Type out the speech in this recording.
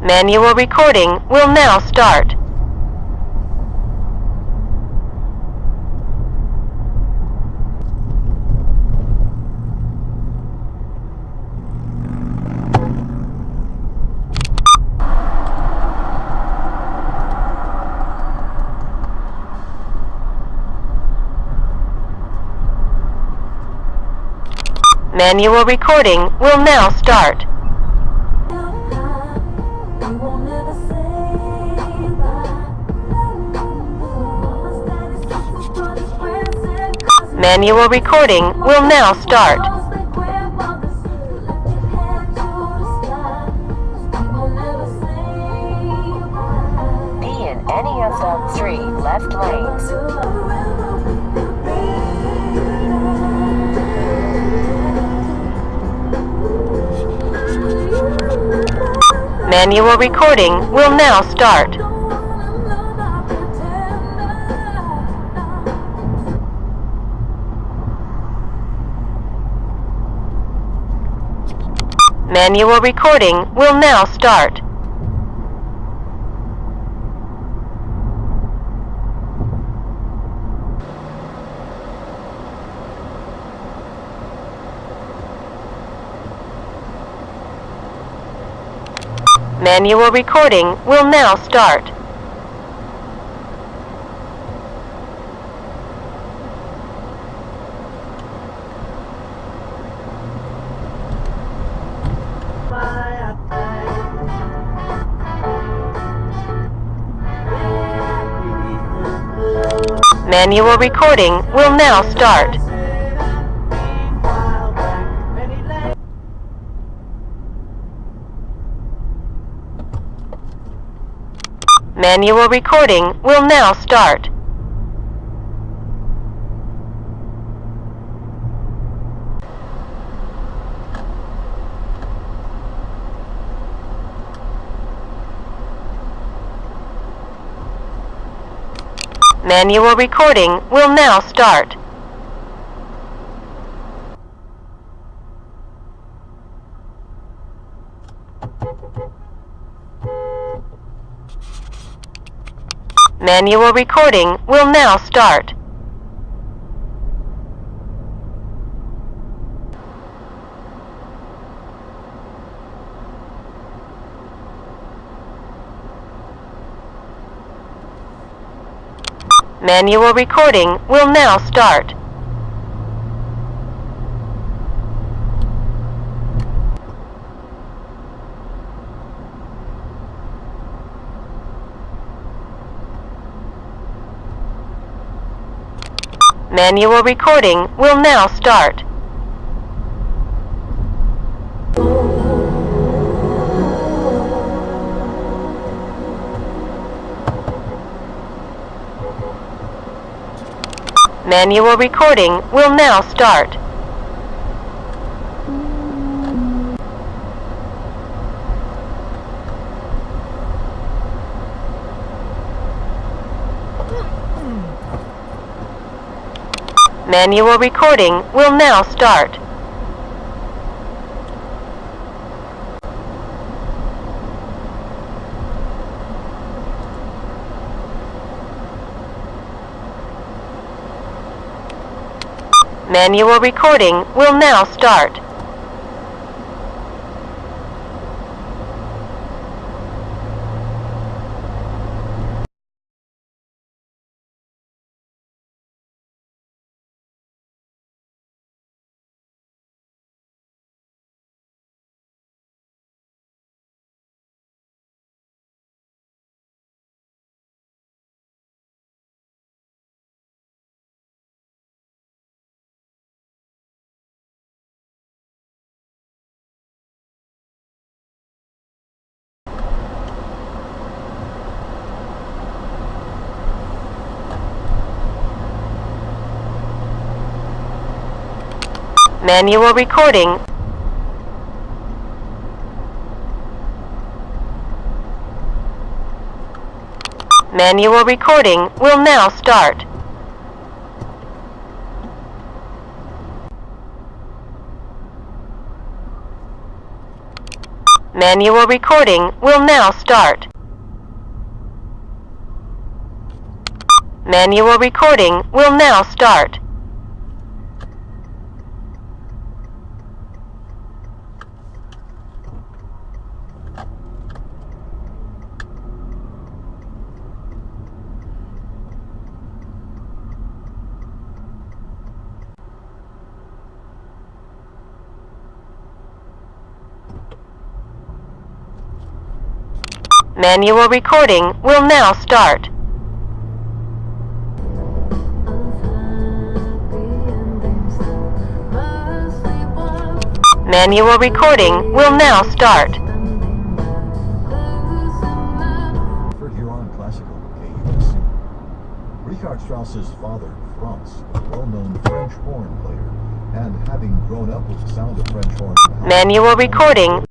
Manual recording will now start. Manual recording will now start. Manual recording will now start. Be in any of the 3 left lanes. Manual recording will now start. Manual recording will now start. Manual recording will now start. Manual recording will now start. Manual recording will now start. Manual recording will now start. Manual recording will now start. Manual recording will now start. Manual recording will now start. Manual recording will now start. Manual recording will now start. Manual recording will now start. Manual recording. Manual recording will now start. Manual recording will now start. Manual recording will now start. Manual recording will now start. Manual recording will now start. For Huron Classical KUSC. Richard Strauss's father, Franz, a well-known French horn player, and having grown up with the sound of French horn. Manual recording